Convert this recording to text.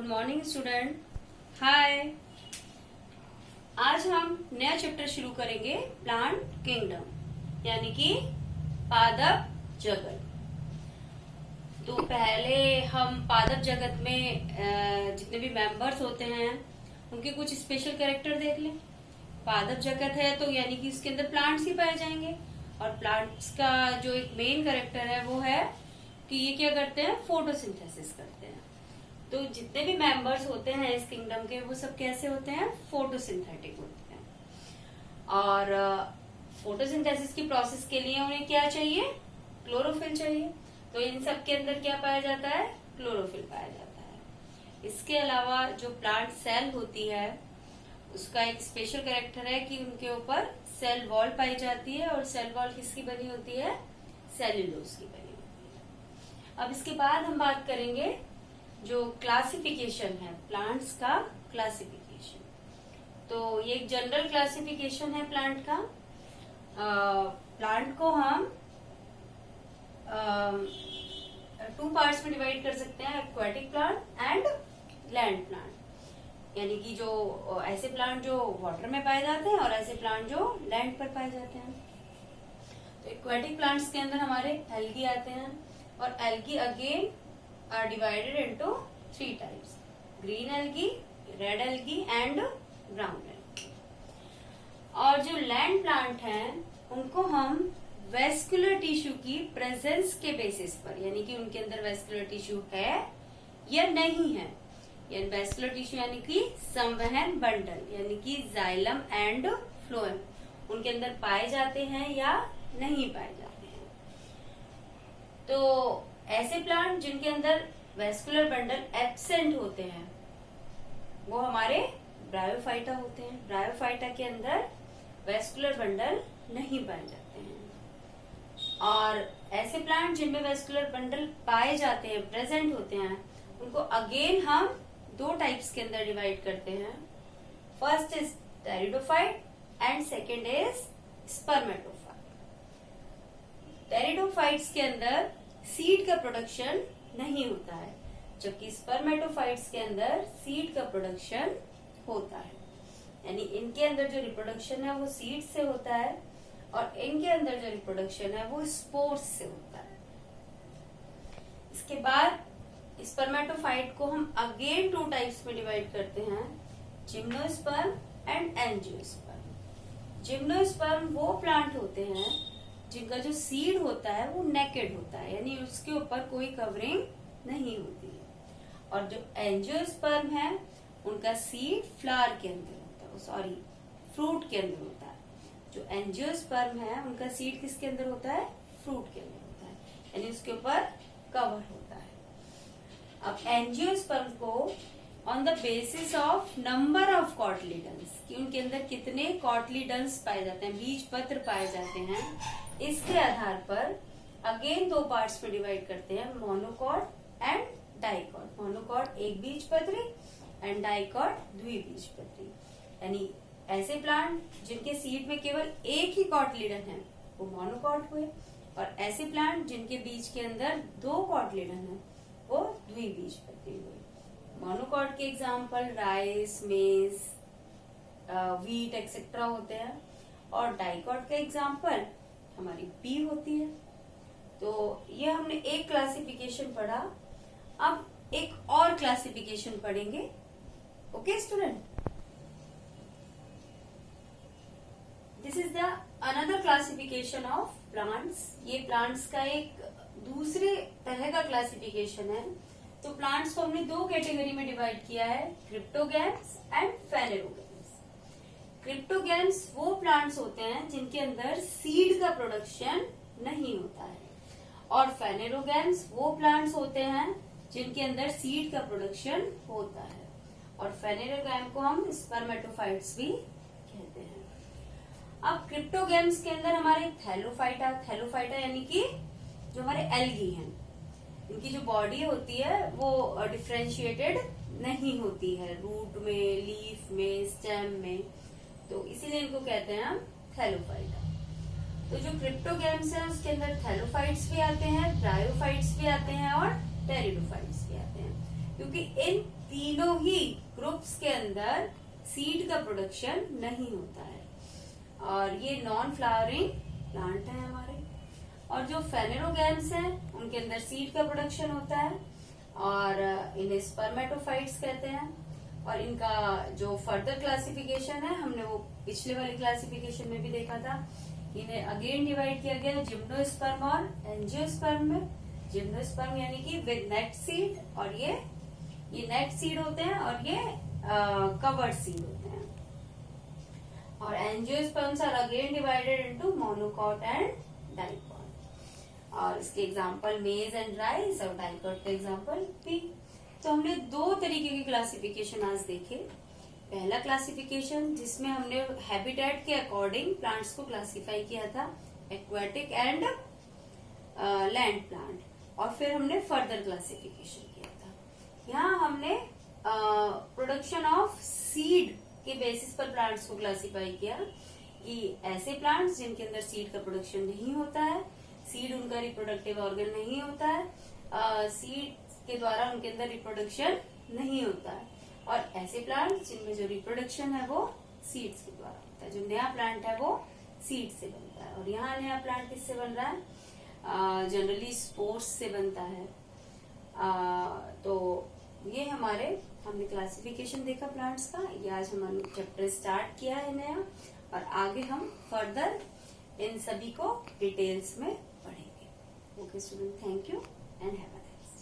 Good morning student. हाय। आज हम नया चैप्टर शुरू करेंगे प्लांट किंगडम यानी कि पादप जगत। तो पहले हम पादप जगत में जितने भी मेंबर्स होते हैं उनके कुछ स्पेशल कैरेक्टर देख लें। पादप जगत है तो यानी कि इसके अंदर प्लांट्स ही पाए जाएंगे और प्लांट्स का जो एक मेन कैरेक्टर है वो है कि ये क्या करते हैं, फोटोसिंथेसिस करते हैं। तो जितने भी मेंबर्स होते हैं इस किंगडम के वो सब कैसे होते हैं, फोटोसिंथेटिक होते हैं। और फोटोसिंथेसिस की प्रोसेस के लिए उन्हें क्या चाहिए, क्लोरोफिल चाहिए। तो इन सब के अंदर क्या पाया जाता है, क्लोरोफिल पाया जाता है। इसके अलावा जो प्लांट सेल होती है उसका एक स्पेशल कैरेक्टर है कि उनके ऊपर सेल वॉल पाई जाती है और सेल वॉल किसकी बनी होती है, सेल्यूलोज की बनी होती है। अब इसके बाद हम बात करेंगे जो क्लासिफिकेशन है प्लांट्स का, क्लासिफिकेशन। तो ये एक जनरल क्लासिफिकेशन है प्लांट का। प्लांट को हम 2 पार्ट्स में डिवाइड कर सकते हैं, aquatic plant and land plant. यानी कि जो ऐसे प्लांट जो वाटर में पाए जाते हैं और ऐसे प्लांट जो लैंड पर पाए जाते हैं। तो एक्वाटिक प्लांट्स के अंदर हमारे एल्गी आते हैं और algae again are divided into 3 types, green algae, red algae and brown algae. और जो लैंड प्लांट हैं उनको हम वेस्कुलर टिश्यू की प्रेजेंस के बेसिस पर, यानी कि उनके अंदर वेस्कुलर टिश्यू है या नहीं है, यानी वेस्कुलर टिश्यू यानी कि संवहन बंडल यानी कि जाइलम एंड फ्लोएम उनके अंदर पाए जाते हैं या नहीं पाए जाते हैं। तो ऐसे प्लांट जिनके अंदर वेस्कुलर बंडल एब्सेंट होते हैं वो हमारे ब्रायोफाइटा होते हैं। ब्रायोफाइटा के अंदर वेस्कुलर बंडल नहीं पाए जाते हैं। और ऐसे प्लांट जिनमें वेस्कुलर बंडल पाए जाते हैं, प्रेजेंट होते हैं, उनको अगेन हम 2 टाइप्स के अंदर डिवाइड करते हैं। First is pteridophyte and second is spermatophyte. Pteridophytes के अंदर सीड का प्रोडक्शन नहीं होता है, जबकि स्पर्मेटोफाइट्स के अंदर सीड का प्रोडक्शन होता है। यानी इनके अंदर जो रिप्रोडक्शन है वो सीड से होता है और इनके अंदर जो रिप्रोडक्शन है वो स्पोर्स से होता है। इसके बाद स्पर्मेटोफाइट को हम अगेन 2 टाइप्स में डिवाइड करते हैं, जिम्नोस्पर्म एंड एंजियोस्पर्म। जिम्नोस्पर्म वो प्लांट होते हैं जिनका जो सीड होता है वो नेकेड होता है, यानी उसके ऊपर कोई कवरिंग नहीं होती है। और जो एंजियोस्पर्म है उनका सीड फ्लावर के अंदर होता है, सॉरी फ्रूट के अंदर होता है। जो एंजियोस्पर्म है उनका सीड किसके अंदर होता है, फ्रूट के अंदर होता है, यानी उसके ऊपर कवर होता है। अब एंजियोस्पर्म को on the basis of number of cotyledons कि उनके अंदर कितने कॉटलीडन्स पाए जाते हैं, बीज पत्र पाए जाते हैं, इसके आधार पर अगेन 2 पार्ट्स में डिवाइड करते हैं, मोनोकॉट एंड डाइकॉट। मोनोकॉट एक बीज पत्री एंड डाइकॉट द्विबीजपत्री। यानी ऐसे प्लांट जिनके सीड में केवल एक ही कॉटलीडन है वो मोनोकॉट हुए और ऐसे प्लांट जिनके बीज के अंदर 2 कॉटलीडन है वो द्विबीजपत्री हुए। मोनोकॉट के एग्जाम्पल राइस, मेज, व्हीट एक्सेट्रा होते हैं और डाइकॉट का एग्जाम्पल हमारी पी होती है। तो ये हमने एक क्लासिफिकेशन पढ़ा, अब एक और क्लासिफिकेशन पढ़ेंगे। Okay student, this is the another classification of plants. ये प्लांट्स का एक दूसरे तरह का क्लासिफिकेशन है। तो प्लांट्स को हमने 2 कैटेगरी में डिवाइड किया है, क्रिप्टोगैम्स एंड फेनेरोगैम्स। क्रिप्टोगैम्स वो प्लांट्स होते हैं जिनके अंदर सीड का प्रोडक्शन नहीं होता है और फेनेरोगैम्स वो प्लांट्स होते हैं जिनके अंदर सीड का प्रोडक्शन होता है। और फेनेरोगैम को हम स्पर्मेटोफाइट्स भी कहते हैं। अब क्रिप्टोगैम्स के अंदर हमारे थैलोफाइटा, थैलोफाइटा यानी कि जो हमारे एल्गी हैं, इनकी जो बॉडी होती है वो डिफरेंशिएटेड नहीं होती है रूट में, लीफ में, स्टेम में, तो इसीलिए इनको कहते हैं हम थैलोफाइटा। तो जो क्रिप्टोगैम्स है उसके अंदर थैलोफाइट्स भी आते हैं, ब्रायोफाइट्स भी आते हैं और टेरिडोफाइट्स भी आते हैं, क्योंकि इन तीनों ही ग्रुप्स के अंदर सीड का प्रोडक्शन नहीं होता है। और ये नॉन फ्लावरिंग प्लांट है हमारे। और जो फेनेरोगैम्स हैं उनके अंदर सीड का प्रोडक्शन होता है और इन्हें स्पर्मेटोफाइट्स कहते हैं। और इनका जो फर्दर क्लासिफिकेशन है हमने वो पिछले वाली क्लासिफिकेशन में भी देखा था। इन्हें अगेन डिवाइड किया गया है जिम्नोस्पर्म और एंजियोस्पर्म में। जिम्नोस्पर्म यानी कि विद नेट सीड, और ये नेट सीड होते हैं और ये कवर्ड सीड होते हैं। और angiosperms are again divided into monocot and dicot. और इसके एग्जांपल मेज एंड राइस और डाइकॉट का एग्जांपल पी। तो हमने दो तरीके की क्लासिफिकेशन आज देखे। पहला क्लासिफिकेशन जिसमें हमने हैबिटेट के अकॉर्डिंग प्लांट्स को क्लासिफाई किया था, एक्वाटिक एंड लैंड प्लांट। और फिर हमने फर्दर क्लासिफिकेशन किया था। यहाँ हमने प्रोडक्शन ऑफ सीड के बेसिस पर प्लांट्स को क्लासिफाई किया कि ऐसे प्लांट्स जिनके अंदर सीड का प्रोडक्शन नहीं होता है, सीड उनका रिप्रोडक्टिव ऑर्गन नहीं होता है, सीड के द्वारा उनके अंदर रिप्रोडक्शन नहीं होता है। और ऐसे प्लांट्स जिनमें जो रिप्रोडक्शन है वो सीड्स के द्वारा होता है। जो नया प्लांट है वो सीड से बनता है। और यहाँ नया प्लांट किससे बन रहा है? जनरली स्पोर्स से बनता है। तो ये हमने क्लासिफिकेशन देखा प्लांट्स का। ये आज हमने चैप्टर स्टार्ट किया है नया, और आगे हम फर्दर इन सभी को डिटेल्स में पढ़ेंगे। Okay student, thank you and have